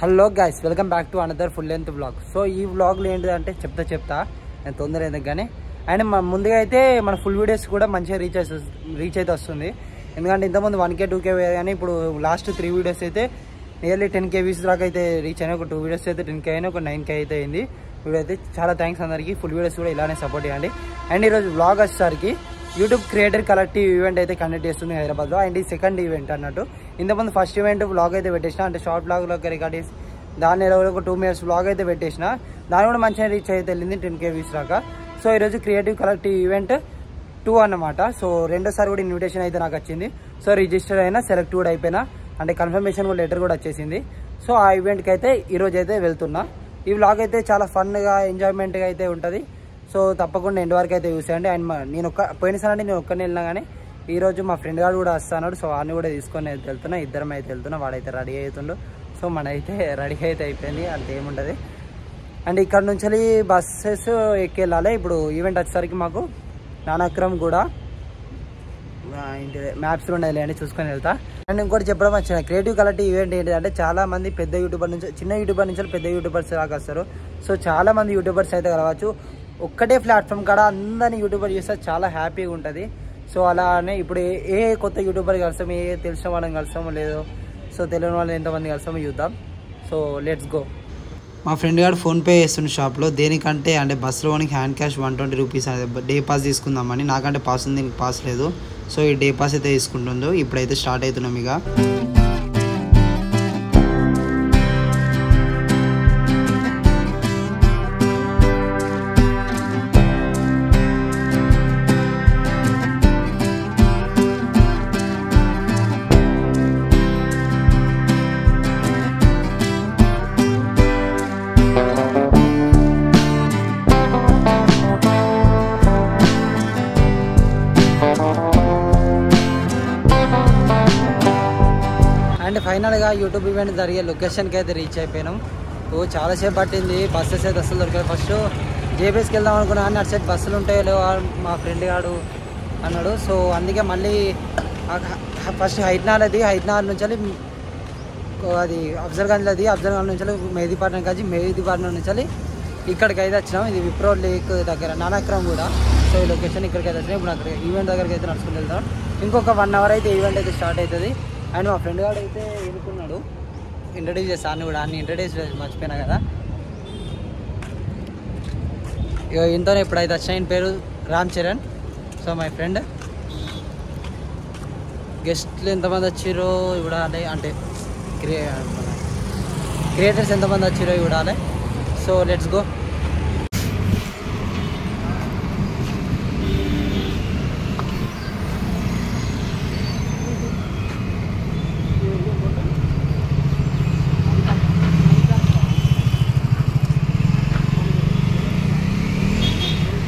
Hello guys, welcome back to another full length vlog. So ఈ వ్లాగ్లో ఏంటిదంటే చెప్తా నేను తొందర ఎందుకని అండ్ ముందుగా అయితే మన ఫుల్ వీడియోస్ కూడా మంచిగా రీచ్ అయితే వస్తుంది. ఎందుకంటే ఇంతకుముందు 1K 2K కానీ ఇప్పుడు లాస్ట్ 3 వీడియోస్ అయితే నియర్లీ 10K వ్యూస్ దాకా అయితే రీచ్ అయినాయి. ఒక 2 వీడియోస్ అయితే 10K అయినా, ఒక 9K అయితే అయింది. వీడియో అయితే చాలా థ్యాంక్స్ అందరికీ. ఫుల్ వీడియోస్ కూడా ఇలానే సపోర్ట్ చేయండి. అండ్ ఈరోజు వ్లాగ్ వచ్చేసరికి యూట్యూబ్ క్రియేటర్ కలెక్టివ్ ఈవెంట్ అయితే కండక్ట్ చేస్తుంది హైదరాబాద్లో. అండ్ ఈ సెకండ్ ఈవెంట్ అన్నట్టు. ఇంతకుముందు ఫస్ట్ ఈవెంట్ వ్లాగ్ అయితే పెట్టేసిన, అంటే షార్ట్ వ్లాగ్లోకి రికార్డ్ చేసి దాని ఒక 2 minutes వ్లాగ్ అయితే పెట్టేసిన. దాని కూడా మంచిగా రీచ్ అయితే వెళ్ళింది 10K వ్యూస్ దాకా. సో ఈరోజు క్రియేటివ్ కలెక్టివ్ ఈవెంట్ 2 అన్నమాట. సో రెండోసారి కూడా ఇన్విటేషన్ అయితే నాకు వచ్చింది. సో రిజిస్టర్ అయినా, సెలెక్ట్ కూడా అయిపోయినా, అంటే కన్ఫర్మేషన్ కూడా లెటర్ కూడా వచ్చేసింది. సో ఆ ఈవెంట్కి అయితే ఈరోజు అయితే వెళ్తున్నా. ఈ వ్లాగ్ అయితే చాలా ఫన్గా, ఎంజాయ్మెంట్గా అయితే ఉంటుంది. సో తప్పకుండా ఎండ్ వరకు అయితే చూసేయండి. అండ్ నేను పోయినసారి నేను ఒక్కరిని వెళ్ళినా కానీ ఈరోజు మా ఫ్రెండ్ గారు కూడా వస్తున్నాడు. సో వాడిని కూడా తీసుకొని అయితే వెళ్తున్నా. ఇద్దరం అయితే వెళ్తున్నా. వాడైతే రెడీ అవుతుండు. సో మనైతే రెడీ అయితే అయిపోయింది, అంత ఏముంటుంది. అండ్ ఇక్కడ నుంచి బస్సెస్ ఎక్కి వెళ్ళాలి. ఇప్పుడు ఈవెంట్ వచ్చేసరికి మాకు నానక్రమ్ కూడా మ్యాప్స్లో ఉండాలి అని చూసుకొని వెళ్తా. అండ్ ఇంకోటి చెప్పడం వచ్చిన క్రియేటివ్ కలెక్టివ్ ఈవెంట్ ఏంటంటే చాలా మంది పెద్ద యూట్యూబర్ నుంచి, చిన్న యూట్యూబర్ నుంచి పెద్ద యూట్యూబర్స్ దాకా వస్తారు. సో చాలా మంది యూట్యూబర్స్ అయితే కలవచ్చు. ఒక్కటే ప్లాట్ఫామ్ కాడ అందరినీ యూట్యూబర్ చేస్తే చాలా హ్యాపీగా ఉంటుంది. సో అలానే ఇప్పుడు ఏ కొత్త యూట్యూబర్ కలుస్తాం, ఏ తెలిసిన వాళ్ళని కలుస్తామో లేదో, సో తెలియని వాళ్ళని ఎంతమంది కలుస్తామో చూద్దాం. So let's go. మా ఫ్రెండ్ గారు ఫోన్పే చేస్తున్న షాప్లో దేనికంటే అంటే బస్సులో మనకి hand cash 120 rupees day pass తీసుకుందామని. నాకంటే పాస్ ఉంది, దీనికి పాస్ లేదు. సో ఈ డే పాస్ అయితే తీసుకుంటుందో. ఇప్పుడైతే స్టార్ట్ అవుతున్నాం ఇక. అండ్ ఫైనల్గా యూట్యూబ్ ఈవెంట్ జరిగే లొకేషన్కి అయితే రీచ్ అయిపోయినాం. ఓ చాలాసేపు పట్టింది. బస్సెస్ అయితే అసలు దొరికాయి. ఫస్ట్ జేబీఎస్కి వెళ్దాం అనుకున్నా కానీ అటు సైడ్ బస్సులు ఉంటాయో లేవో మా ఫ్రెండ్ గాడు అన్నాడు. సో అందుకే మళ్ళీ ఫస్ట్ హైట్నార్ నుంచి అది అఫ్జల్గంజ్లో అఫ్జల్గంజ్ నుంచి మెహదీపట్నం కాచి, మెహదీపట్నం నుంచి ఇక్కడికి అయితే వచ్చినాం. ఇది విప్రో లేక్ దగ్గర నానక్రమ్ కూడా. సో ఈ లొకేషన్ ఇక్కడికి అయితే వచ్చినాం. ఇప్పుడు అక్కడ ఈవెంట్ దగ్గరికి అయితే నడుచుకుని వెళ్తాం. ఇంకొక 1 hour అయితే ఈవెంట్ అయితే స్టార్ట్ అవుతుంది. అండ్ మా ఫ్రెండ్ గారు అయితే ఎన్నుకున్నాడు. ఇంట్రడ్యూస్ చేస్తాను కూడా, అన్ని ఇంట్రడ్యూస్ మర్చిపోయినా కదా. ఇక ఇంతనే ఇప్పుడైతే వచ్చిన. ఆయన పేరు Ram Charan. So my friend. గెస్ట్లు ఎంతమంది వచ్చిరో చూడాలి, అంటే క్రియేటర్స్ ఎంతమంది వచ్చిరో చూడాలి. So let's go.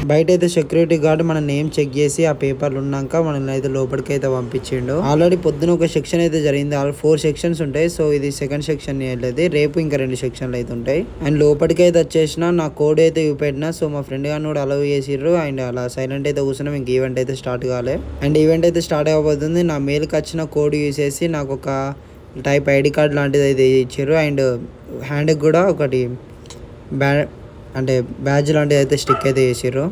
బయట అయితే సెక్యూరిటీ గార్డ్ మన నేమ్ చెక్ చేసి ఆ పేపర్లు ఉన్నాక మనల్ని అయితే లోపలికి అయితే పంపించిండు. ఆల్రెడీ పొద్దున ఒక సెక్షన్ అయితే జరిగింది. 4 sections ఉంటాయి. సో ఇది సెకండ్ సెక్షన్ అయితే. రేపు ఇంకా 2 sections అయితే ఉంటాయి. అండ్ లోపలికి అయితే వచ్చేసిన నా కోడ్ అయితే చూపెట్టిన. సో మా ఫ్రెండ్ గారిని కూడా అలౌ చేసిర్రు. అండ్ అలా సైలెంట్ అయితే కూర్చున్నాం. ఇంక ఈవెంట్ అయితే స్టార్ట్ కాలే. అండ్ ఈవెంట్ అయితే స్టార్ట్ అవ్వబోతుంది. నా మెయిల్కి వచ్చిన కోడ్ యూజ్ చేసి నాకు ఒక టైప్ ఐడి కార్డ్ లాంటిది అయితే ఇచ్చారు. అండ్ హ్యాండ్కి కూడా ఒకటి బ్యాడ్జ్ లాంటిది అయితే స్టిక్ అయితే చేసారు.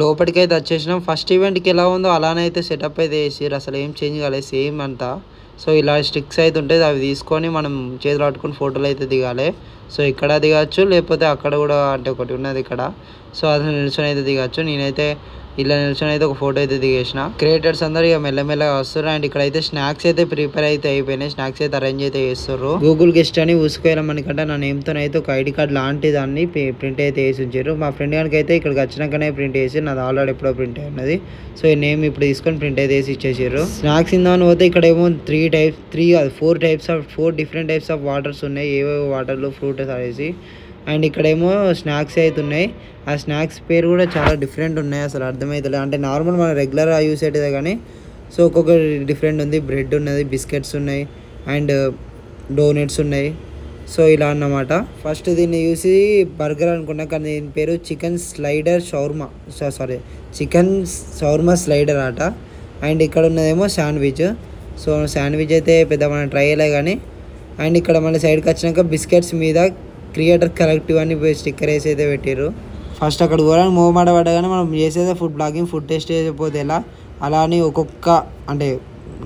లోపలికి అయితే వచ్చేసినాం. ఫస్ట్ ఈవెంట్కి ఎలా ఉందో అలానే అయితే సెటప్ అయితే చేసారు. అసలు ఏం చేంజ్ కాలేదు, సేమ్ అంతా. సో ఇలా స్టిక్స్ అయితే ఉంటాయి. అవి తీసుకొని మనం చేతులు పట్టుకొని ఫోటోలు అయితే దిగాలి. సో ఇక్కడ దిగచ్చు, లేకపోతే అక్కడ కూడా అంటే ఒకటి ఉన్నది ఇక్కడ. సో అది నిల్చొని అయితే దిగచ్చు. నేనైతే ఇలా నిల్చొని అయితే ఒక ఫోటో అయితే దిగేసిన. క్రియేటర్స్ అందరూ ఇక మెల్లమెల్లగా వస్తారు. అండ్ ఇక్కడ అయితే స్నాక్స్ అయితే ప్రిపేర్ అయితే అయిపోయినాయి. స్నాక్స్ అయితే అరేంజ్ అయితే చేస్తారు. గూగుల్ గెస్ట్ అని ఊసుకోవాలనుకంటే నా నేమ్తో అయితే ఒక ఐడి కార్డ్ లాంటి దాన్ని ప్రింట్ అయితే వేసి ఉంచారు. మా ఫ్రెండ్ గారికి అయితే ఇక్కడికి వచ్చినాకనే ప్రింట్ చేసి, నాది ఆల్రెడీ ఎప్పుడో ప్రింట్ అయి ఉన్నది. సో ఈ నేమ్ ఇప్పుడు తీసుకొని ప్రింట్ అయితే వేసి ఇచ్చేసారు. స్నాక్స్ ఇందామని పోతే ఇక్కడ ఏమో 4 different types ఆఫ్ వాటర్స్ ఉన్నాయి. ఏవేవో వాటర్లు ఫ్రూట్స్ అనేసి. అండ్ ఇక్కడేమో స్నాక్స్ అయితే ఉన్నాయి. ఆ స్నాక్స్ పేరు కూడా చాలా డిఫరెంట్ ఉన్నాయి. అసలు అర్థమవుతలేదు. అంటే నార్మల్ మనం రెగ్యులర్గా యూస్ అవుతుంది కానీ సో ఒక్కొక్కటి డిఫరెంట్ ఉంది. బ్రెడ్ ఉన్నది, బిస్కెట్స్ ఉన్నాయి, అండ్ డోనట్స్ ఉన్నాయి, సో ఇలా అన్నమాట. ఫస్ట్ దీన్ని చూసి బర్గర్ అనుకున్నా, కానీ దీని పేరు చికెన్ షవర్మా స్లైడర్ అట. అండ్ ఇక్కడ ఉన్నదేమో శాండ్విచ్. సో శాండ్విచ్ అయితే పెద్ద మనం ట్రై చేయలే కానీ. అండ్ ఇక్కడ మన సైడ్కి వచ్చినాక బిస్కెట్స్ మీద క్రియేటర్ కలెక్టివ్ అని స్టిక్కర్ వేసి అయితే పెట్టారు. ఫస్ట్ అక్కడ కూడా మోమాట పడ్డగానే మనం చేసేదే ఫుడ్ బ్లాగింగ్, ఫుడ్ టేస్ట్ చేయకపోతే ఎలా, అలా అని ఒక్కొక్క అంటే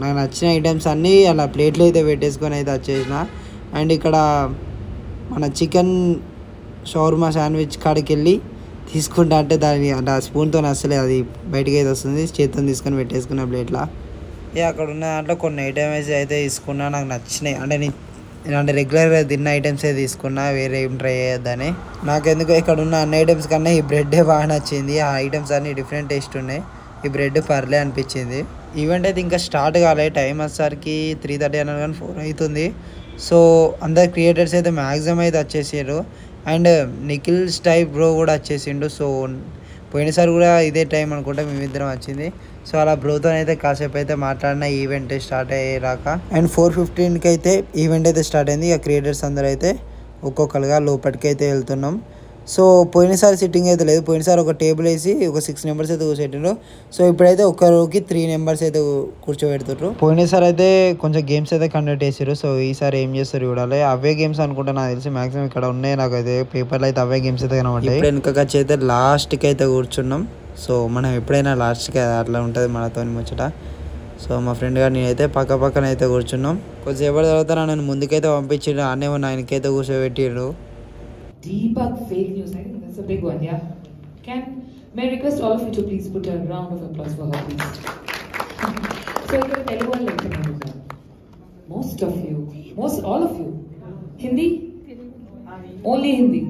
నాకు నచ్చిన ఐటమ్స్ అన్నీ అలా ప్లేట్లు అయితే పెట్టేసుకొని అయితే వచ్చేసిన. అండ్ ఇక్కడ మన చికెన్ షవర్మా శాండ్విచ్ కాడికి వెళ్ళి తీసుకుంటా అంటే దాన్ని అంటే స్పూన్తో అసలే అది బయటికి అయితే వస్తుంది, చేతితో తీసుకొని పెట్టేసుకున్న ప్లేట్లో. అక్కడ ఉన్న దాంట్లో కొన్ని ఐటమ్స్ అయితే తీసుకున్నా, నాకు నచ్చినాయి. అంటే రెగ్యులర్గా తిన్న ఐటమ్సే తీసుకున్నా, వేరే ఏం ట్రై చేయొద్దని. నాకెందుకు ఇక్కడ ఉన్న అన్ని ఐటమ్స్ కన్నా ఈ బ్రెడ్డే బాగా నచ్చింది. ఆ ఐటమ్స్ అన్నీ డిఫరెంట్ టేస్ట్ ఉన్నాయి, ఈ బ్రెడ్ పర్లే అనిపించింది. ఈవెంట్ అయితే ఇంకా స్టార్ట్ కాలే, టైం వచ్చేసరికి 3:30 అన్నారు కానీ 4 అవుతుంది. సో అందరు క్రియేటర్స్ అయితే మ్యాక్సిమం అయితే వచ్చేసారు. అండ్ నిఖిల్ స్టైప్ బ్రో కూడా వచ్చేసిండు. సో పోయినసారి కూడా ఇదే టైం అనుకుంటా మేమిద్దరం వచ్చింది. సో అలా బ్రోతో అయితే కాసేపు అయితే మాట్లాడిన ఈవెంట్ స్టార్ట్ అయ్యేరాక. అండ్ 4:15కి అయితే ఈవెంట్ అయితే స్టార్ట్ అయింది. ఇక క్రియేటర్స్ అందరూ అయితే ఒక్కొక్కరుగా లోపలికి అయితే వెళ్తున్నాం. సో పోయినసారి సిట్టింగ్ అయితే లేదు, పోయినసారి ఒక టేబుల్ వేసి ఒక 6 మెంబర్స్ అయితే కూర్చోబెట్టారు. సో ఇప్పుడైతే ఒక్కరికి 3 మెంబర్స్ అయితే కూర్చోబెడుతున్నారు. పోయినసారి అయితే కొంచెం గేమ్స్ అయితే కండక్ట్ చేశారు. సో ఈసారి ఏం చేస్తారు చూడాలి. అవే గేమ్స్ అనుకుంటా, నాకు తెలిసి మాక్సిమం ఇక్కడ ఉన్నాయి. నాకు అయితే పేపర్లో అయితే అవే గేమ్స్ అయితే కనబడ్డాయి. ఇప్పుడు వెనుకకి వచ్చి అయితే లాస్ట్కి అయితే కూర్చున్నాం. సో మనం ఎప్పుడైనా లాస్ట్కి అట్లా ఉంటుంది మనతో ముచ్చట. సో మా ఫ్రెండ్ గారు నేనైతే పక్కన అయితే కూర్చున్నాం. కొద్దిసేపటి తర్వాత నన్ను ముందుకైతే పంపించిండు, ఆనేమో ఆయనకైతే కూర్చోబెట్టిండు. Debug fake news. I think that's a big one, yeah. May I request all of you to please put a round of applause for her, please. So you can tell one like all of you. Hindi? Only Hindi.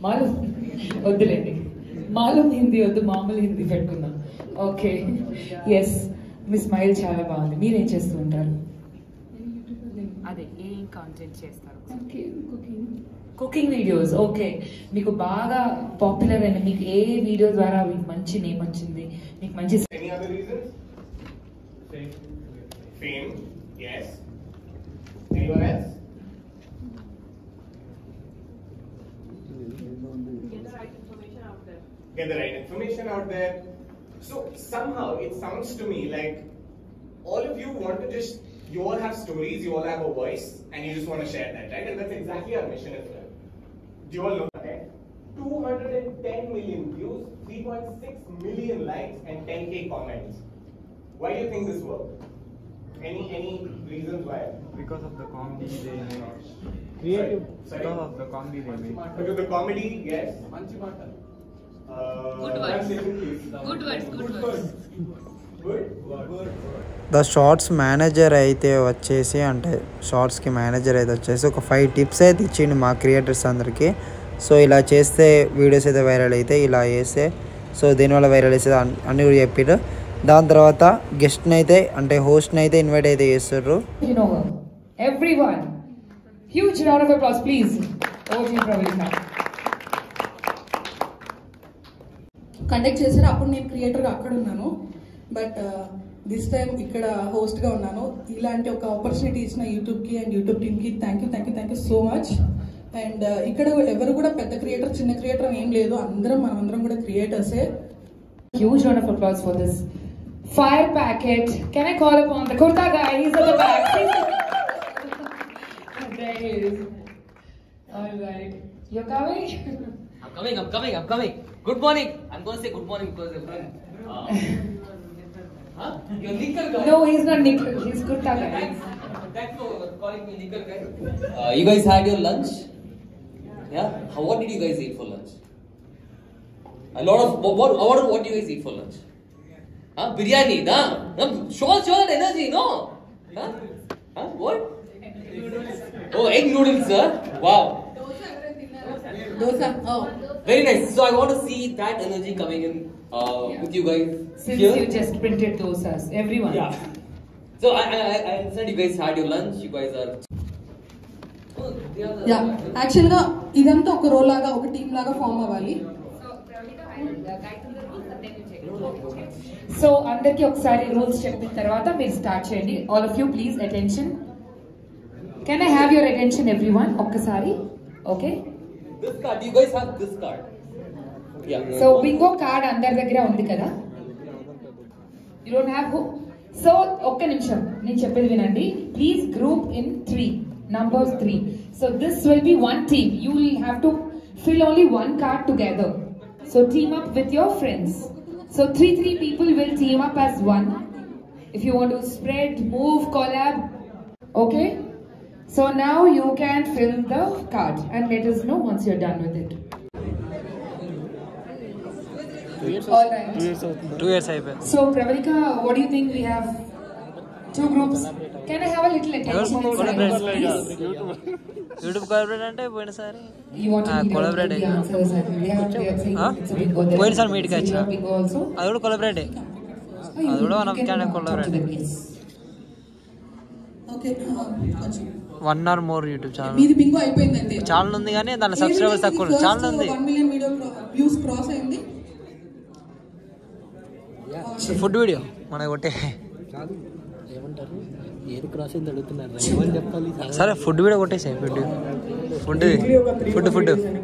Malum? Odduleni. Malum Hindi oddu, Mamal Hindi pettukunna. Okay. Yes. Miss Smile చాలా బాగుంది. మీరు ఏం చేస్తూ ఉంటారు? అదే ఏ content చేస్తారు? Okay, cooking videos. Okay, మీకు బాగా పాపులర్ అయిన మీకు ఏ వీడియో ద్వారా మీకు మంచి నేమ్ వచ్చింది, మీకు మంచి Any other reasons? Fame. Yes. Anyone else? Get the right information out there. So somehow it sounds to me like all of you want to just, you all have stories, you all have a voice, and you just want to share that, right? And that's exactly our mission as well. Do you all know that? 210 million views, 3.6 million likes, and 10K comments. Why do you think this worked? Any reasons why? Because of the comedy they made. Creative. Sorry? Because of the comedy they made. Because of the comedy, yes. Good words. Good. The shorts manager అయితే వచ్చేసి అంటే షార్ట్స్కి manager అయితే వచ్చేసి ఒక 5 tips అయితే ఇచ్చిండు మా creators అందరికీ. సో ఇలా చేస్తే వీడియోస్ అయితే వైరల్ అవుతాయి, ఇలా చేస్తే సో దీనివల్ల వైరల్ అవుతుంది అన్నీ కూడా చెప్పారు. దాని తర్వాత గెస్ట్ని అయితే అంటే హోస్ట్ని అయితే ఇన్వైట్ అయితే చేస్తారు. Everyone huge round of applause please. OG Praveena conduct చేశారు. అప్పుడు నేను క్రియేటర్గా అక్కడ ఉన్నాను, బట్ దిస్ టైం ఇక్కడ హోస్ట్గా ఉన్నాను. ఇలాంటి ఒక ఆపర్చునిటీ ఇచ్చిన యూట్యూబ్కి అండ్ యూట్యూబ్ టీమ్కి thank you so much. And ఇక్కడ ఎవరు కూడా పెద్ద క్రియేటర్ చిన్న క్రియేటర్ అని ఏం లేదు, మనమందరం కూడా క్రియేటర్సే. Huge round of applause for this fire packet. Can I call upon the Kurta guy? He's at the back. There he is. All right. You're coming? I'm coming. Good morning. I'm going to say good morning because everyone. Huh? You're Nikhil guy? No, he's not Nikhil. He's Kurta guy. Thanks for calling me Nikhil guy. You guys had your lunch? Yeah? What did you guys eat for lunch? A lot of what do you guys eat for lunch? Biryani, show that energy, no? What? Oh, egg noodles, sir. Wow. Dosa. Oh. Very nice. So I want to see that energy coming in with you guys. Since here. you just printed dosas, everyone. Yeah. So I understand you guys had your lunch. You guys are. Yeah యాక్చువల్గా ఇదంతా ఒక role లాగా ఒక team లాగా form అవ్వాలి. So అందరికి ఒకసారి rules చెప్పిన తర్వాత మీరు స్టార్ట్ చేయండి. All of you please attention. Can I have your attention, everyone? Okkasari. Okay. This card. You guys have this card. Yeah. So bingo card అందరి దగ్గర ఉంది కదా? You don't have who? So ఒక్క నిమిషం నేను చెప్పేది వినండి. Please group in 3. Numbers 3. So this will be one team. You will have to fill only one card together. So team up with your friends. So 3 people will team up as one. If you want to spread, move, collab. Okay? So now you can fill the card and let us know once you're done with it. All right. 2 years అయిపోయింది. So Pravalika, what do you think? We have 2 groups. Can I have a little attention? YouTube collaborate అంటే పోయినసారి You want to collaborate. the answers? And we have it's a big goal. పోయినసారి మీట్కి వచ్చిన Bingo also. అది కూడా కొలాబరేటే. అది కూడా మనం channel collaborate. Okay 1 or more YouTube channel. మీది బింగో అయిపోయిందండి. ఛానల్ ఉంది కానీ దాని సబ్స్క్రైబర్స్ తక్కువ. ఛానల్ ఉంది. 1 million వీడియో వ్యూస్ క్రాస్ అయింది. ఫుడ్ వీడియో మనకి కొట్టే ఏది క్రాస్ అయింది అడుగుతున్నారు ఏమని చెప్పాలి సరే ఫుడ్ వీడియో కొట్టేసాయి ఫుడ్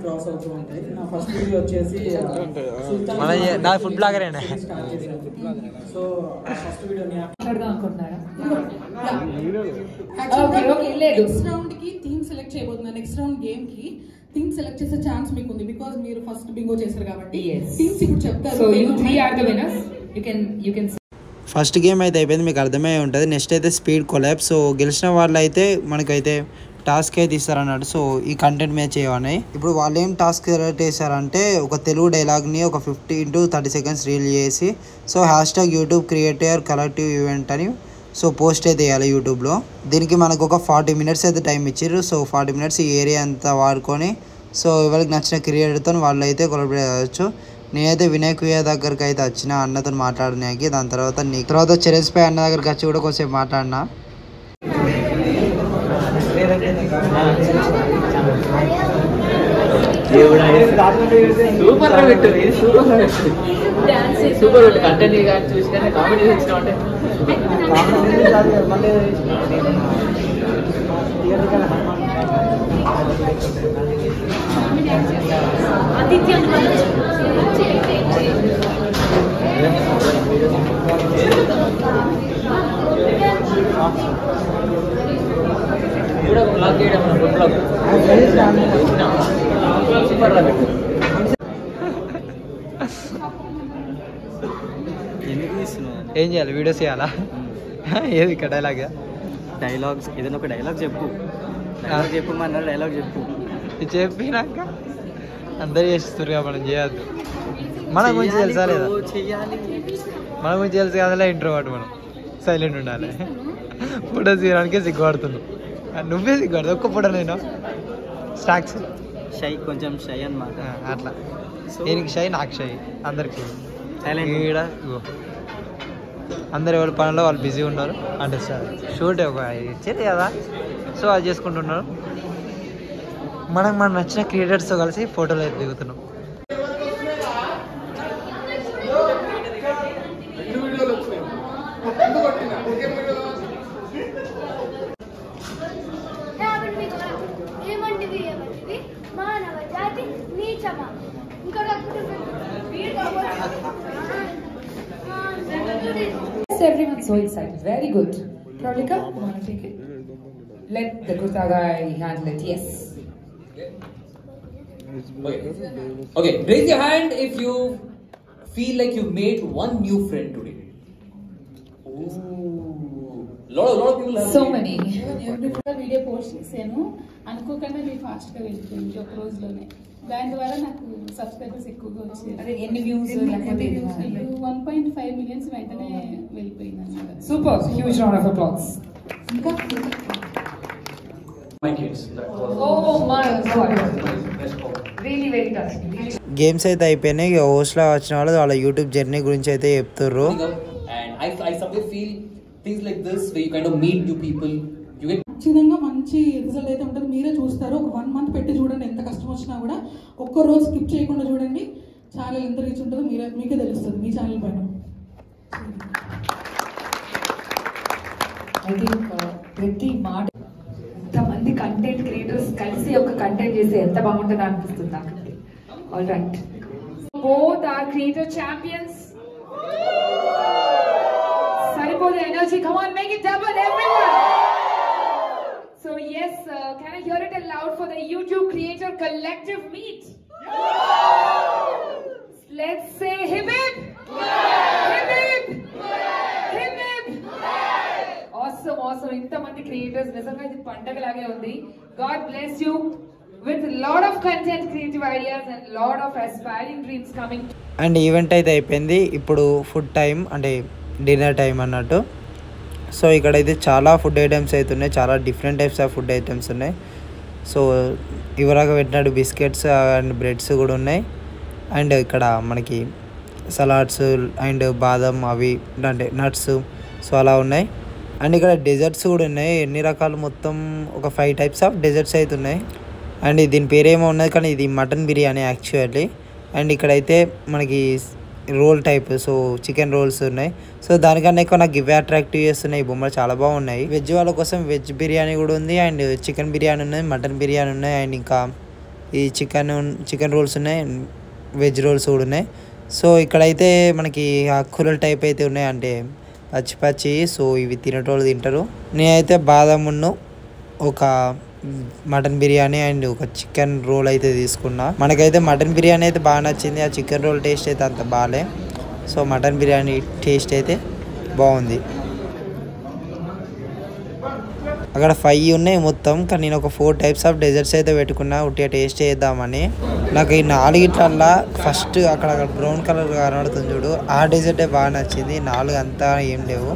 క్రాస్ అవుతూ ఉంటాయి. నా ఫస్ట్ వీడియో వచ్చేసి మన నా ఫుడ్ బ్లాగరేనా. సో ఫస్ట్ వీడియోని అనుకుంటున్నారా? నెక్స్ట్ రౌండ్ కి థీమ్ సెలెక్ట్ చేయబోతున్నా. నెక్స్ట్ రౌండ్ గేమ్ కి థీమ్ సెలెక్ట్ చేసే ఛాన్స్ మీకు ఉంది బికాజ్ మీరు ఫస్ట్ బింగో చేశారు కాబట్టి. థీమ్స్ ఇప్పుడు చెప్తారు. So you 3 are the winners. You can first game అయితే అయిపోయింది, మీకు అర్థమై ఉంటుంది. నెక్స్ట్ అయితే స్పీడ్ కొలాబ్. సో గెలిచిన వాళ్ళు అయితే మనకైతే టాస్క్ అయితే ఇస్తారన్నాడు. సో ఈ కంటెంట్ మీద చేయమని ఇప్పుడు వాళ్ళు ఏం టాస్క్ సెలెక్ట్ చేశారంటే ఒక తెలుగు డైలాగ్ని ఒక 15 to 30 seconds రీల్ చేసి so #YouTube creator collective event అని సో పోస్ట్ అయితే వేయాలి యూట్యూబ్లో. దీనికి మనకు ఒక 40 minutes అయితే టైం ఇచ్చారు. సో 40 minutes ఈ ఏరియా అంతా వాడుకొని సో ఎవరికి నచ్చిన క్రియేటర్తో వాళ్ళు అయితే కొలాబరేట్ చేయవచ్చు. నేనైతే వినాయక్ వియా దగ్గరికి అయితే వచ్చిన అన్నతో మాట్లాడినాకి. దాని తర్వాత చెరెస్పై అన్న దగ్గరికి వచ్చి కూడా కొంచెం మాట్లాడినా. సూపర్ కంటెంట్ చూసి కామెడీ వచ్చిన బ్లాగ్ చేయడం సూపర్ ఏం చేయాలి? వీడియోస్ చేయాలా? ఏది ఇక్కడ డైలాగ్స్ ఏదైనా ఒక డైలాగ్ చెప్పు మన డైలాగ్ చెప్పు. చెప్పినాక అందరు చేస్తారు కదా, మనం చేయొద్దు. మన గురించి తెలుసా లేదా? మన గురించి తెలుసు కదా, ఇంట్రోవర్ట్ మనం సైలెంట్ ఉండాలి. ఫోటోస్ తీయడానికే సిగ్గుపడుతున్నావు. నువ్వే సిగ్గుపడదు ఒక్క ఫోటో. నేను స్టాక్స్ షై కొంచెం షై అన్నమాట. అట్లా దీనికి షై నాకు షై అందరికి ఈడ అందరు ఎవరి పనిలో వాళ్ళు బిజీ ఉన్నారు. అంటే షూట్ ఒక ఇచ్చేది కదా, సో అది చేసుకుంటున్నారు. మనకు మనం నచ్చిన క్రియేటర్స్తో కలిసి ఫోటోలు అయితే దిగుతున్నాం. Everyone's so excited. Very good. Pravalika, you want to take it? Let the Kurta guy handle it. Yes. Okay. Raise your hand if you feel like you made one new friend today. Ooh. Lot of people have So many. Video post చేశాను, అనుకోకుండా మీరు fast గా వెళ్ళిపోయింది ఒక రోజులోనే. దాని ద్వారా నాకు సబ్స్క్రైబర్స్ ఎక్కువగా వచ్చారు. ఎన్ని వ్యూస్? 1.5 million వెంటనే వెళ్ళిపోయింది అన్నమాట. Super. Huge round of applause. ఇంకా my kids. That was Oh my God. Really very touching. Games అయితే అయిపోయినాయి. హోస్ట్లో వచ్చిన వాళ్ళు వాళ్ళ యూట్యూబ్ జర్నీ గురించి అయితే చెప్తారు. And I sometimes feel things like this where you kind of meet new people. You get ఖచ్చితంగా మంచి రిజల్ట్ అయితే ఉంటుంది. మీరే చూస్తారు. ఒక 1 month పెట్టి చూడండి. ఎంత కష్టం వచ్చినా కూడా ఒక్క రోజు స్కిప్ చేయకుండా చూడండి. ఛానల్ ఎంత రీచ్ ఉంటుందో మీకే తెలుస్తుంది మీ ఛానల్ పైన. I think ప్రతి మాట ఎంత క్రియేటర్స్ కలిసి ఒక కంటెంట్ చేస్తే ఎంత బాగుంటుందో అనిపిస్తుంది నాకు. All right, both are creator champions. Saripodi energy, come on, make it double, everyone. So yes, can I hear it aloud for the YouTube Creator Collective meet? Let's say hip hip, hip hip, hip hip. Awesome, awesome. Inta mandi creators, nizanga idi pandaga lage undi. God bless you with a lot of content, creative ideas and lot of aspiring dreams coming. And event అయితే అయిపోయింది. ఇప్పుడు food time అంటే dinner time అన్నట్టు. So ఇక్కడైతే చాలా food items అయితే ఉన్నాయి, చాలా different types of food items ఉన్నాయి. సో ఇవరాగా పెట్టినట్టు బిస్కెట్స్ అండ్ బ్రెడ్స్ కూడా ఉన్నాయి. అండ్ ఇక్కడ మనకి సలాడ్స్ అండ్ బాదం అవి అంటే నట్స్ సో అలా ఉన్నాయి. అండ్ ఇక్కడ డెజర్ట్స్ కూడా ఉన్నాయి, ఎన్ని రకాలు మొత్తం ఒక 5 టైప్స్ ఆఫ్ డెజర్ట్స్ అయితే ఉన్నాయి. అండ్ దీని పేరేమో ఉన్నది కానీ ఇది మటన్ బిర్యానీ యాక్చువల్లీ. అండ్ ఇక్కడైతే మనకి role type so chicken rolls ఉన్నాయి. సో దానికన్నా ఎక్కువ నాకు ఇవే అట్రాక్టివ్ చేస్తున్నాయి. ఈ బొమ్మలు చాలా బాగున్నాయి. వెజ్ వాళ్ళ కోసం వెజ్ బిర్యానీ కూడా ఉంది, అండ్ చికెన్ బిర్యానీ ఉన్నాయి, మటన్ బిర్యానీ ఉన్నాయి, అండ్ ఇంకా ఈ చికెన్ రోల్స్ ఉన్నాయి, వెజ్ రోల్స్ కూడా ఉన్నాయి. సో ఇక్కడైతే మనకి ఆకుకూరల టైప్ అయితే ఉన్నాయి, అంటే పచ్చి పచ్చి. సో ఇవి తినేటోళ్ళు తింటారు. నేనైతే బాదమును ఒక మటన్ బిర్యానీ అండ్ ఒక చికెన్ రోల్ అయితే తీసుకున్నా. మనకైతే మటన్ బిర్యానీ అయితే బాగా నచ్చింది, ఆ చికెన్ రోల్ టేస్ట్ అయితే అంత బాగాలే. సో మటన్ బిర్యానీ టేస్ట్ అయితే బాగుంది. అక్కడ 5 ఉన్నాయి మొత్తం, కానీ నేను ఒక 4 టైప్స్ ఆఫ్ డెజర్ట్స్ అయితే పెట్టుకున్నా ఉట్టిగా టేస్ట్ చేద్దామని. నాకు ఈ 4 ఫస్ట్ అక్కడ బ్రౌన్ కలర్ కనబడుతుంది చూడు, ఆ డెజర్టే బాగా నచ్చింది. 4 అంతా ఏం లేవు.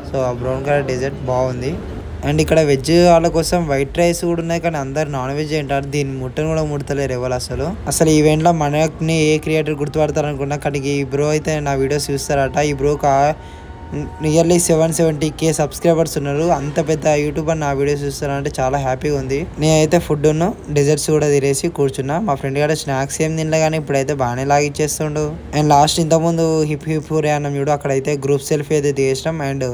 సో ఆ బ్రౌన్ కలర్ డెజర్ట్ బాగుంది. అండ్ ఇక్కడ వెజ్ వాళ్ళ కోసం వైట్ రైస్ కూడా ఉన్నాయి, కానీ అందరు నాన్ వెజ్ తింటారు. దీన్ని ముట్టను కూడా ముడతలేరు ఎవరు. అసలు ఈవెంట్లో మనని ఏ క్రియేటర్ గుర్తుపడతారు అనుకున్నా, కానీ ఈ బ్రో అయితే నా వీడియోస్ చూస్తారట. ఈ బ్రోకి నియర్లీ 770K సబ్స్క్రైబర్స్ ఉన్నారు. అంత పెద్ద యూట్యూబర్ నా వీడియోస్ చూస్తారంటే చాలా హ్యాపీగా ఉంది. నేనైతే ఫుడ్ను డెజర్ట్స్ కూడా తినేసి కూర్చున్నా. మా ఫ్రెండ్ గారు స్నాక్స్ ఏం తినలే, కానీ ఇప్పుడైతే బాగానే లాగిచ్చేస్తుండు. అండ్ లాస్ట్ ఇంతకుముందు హిప్ హిప్ హూరే అన్నాం చూడు, అక్కడైతే గ్రూప్ సెల్ఫీ అయితే తీసినాం. అండ్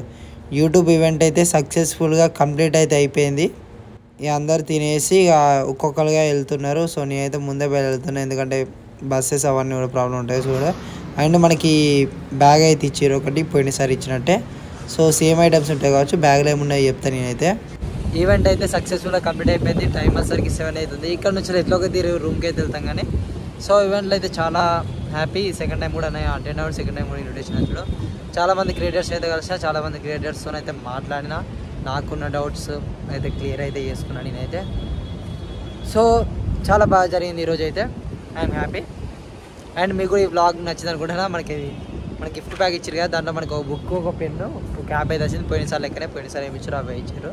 యూట్యూబ్ ఈవెంట్ అయితే సక్సెస్ఫుల్గా కంప్లీట్ అయితే అయిపోయింది. ఇక అందరు తినేసి ఇక ఒక్కొక్కరుగా వెళ్తున్నారు. సో నేనైతే ముందే వెళ్తున్నాను, ఎందుకంటే బస్సెస్ అవన్నీ కూడా ప్రాబ్లం ఉంటాయి చూడ. అండ్ మనకి బ్యాగ్ అయితే ఇచ్చారు ఒకటి, పోయినసారి ఇచ్చినట్టే. సో సేమ్ ఐటమ్స్ ఉంటాయి కావచ్చు, బ్యాగ్లో ఏమున్నాయి చెప్తాను నేనైతే. ఈవెంట్ అయితే సక్సెస్ఫుల్గా కంప్లీట్ అయిపోయింది. టైం వచ్చేసరికి 7 అవుతుంది. ఇక్కడ నుంచి ఎట్లోకి తిరిగి రూమ్కి అయితే వెళ్తాం. కానీ సో ఈవెంట్లో అయితే చాలా హ్యాపీ. సెకండ్ టైం కూడా అటెండ్ అవ్వడం, సెకండ్ టైం కూడా ఇన్విటేషన్ వచ్చాడు. చాలామంది క్రియేటర్స్ అయితే కలిసిన, చాలామంది క్రియేటర్స్తో అయితే మాట్లాడిన, నాకున్న డౌట్స్ అయితే క్లియర్ అయితే చేసుకున్నాను నేనైతే. సో చాలా బాగా జరిగింది ఈరోజు అయితే. I'm happy. అండ్ మీకు ఈ వ్లాగ్ నచ్చింది అనుకుంటున్నా. మన గిఫ్ట్ బ్యాగ్ ఇచ్చారు కదా, దాంట్లో మనకు ఒక బుక్, ఒక పెన్ను, ఒక క్యాప్ అయితే వచ్చింది. పోయినసారి లెక్కనే, పోయినసారి ఏమి ఇచ్చారు అవి ఇచ్చారు.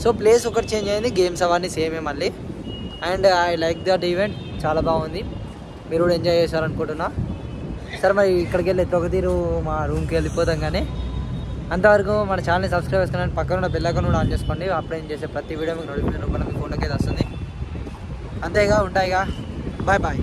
సో ప్లేస్ ఒకటి చేంజ్ అయింది, గేమ్స్ అవన్నీ సేమే మళ్ళీ. And I like that event, చాలా బాగుంది. మీరు కూడా ఎంజాయ్ చేశారనుకుంటున్నా. సరే మరి ఇక్కడికి వెళ్ళి ఎట్లా ఒక తీరు మా రూమ్కి వెళ్ళిపోతాం. కానీ అంతవరకు మన ఛానల్ని సబ్స్క్రైబ్ చేసుకుని పక్కన ఉన్న బెల్ ఐకాన్ కూడా ఆన్ చేసుకోండి. అప్పుడే నేను చేసే ప్రతి వీడియో మీకు నోటిఫికేషన్ రూపంలో మీ ఫోన్లోకి అయితే వస్తుంది. అంతేగా ఉంటాయిగా. Bye bye.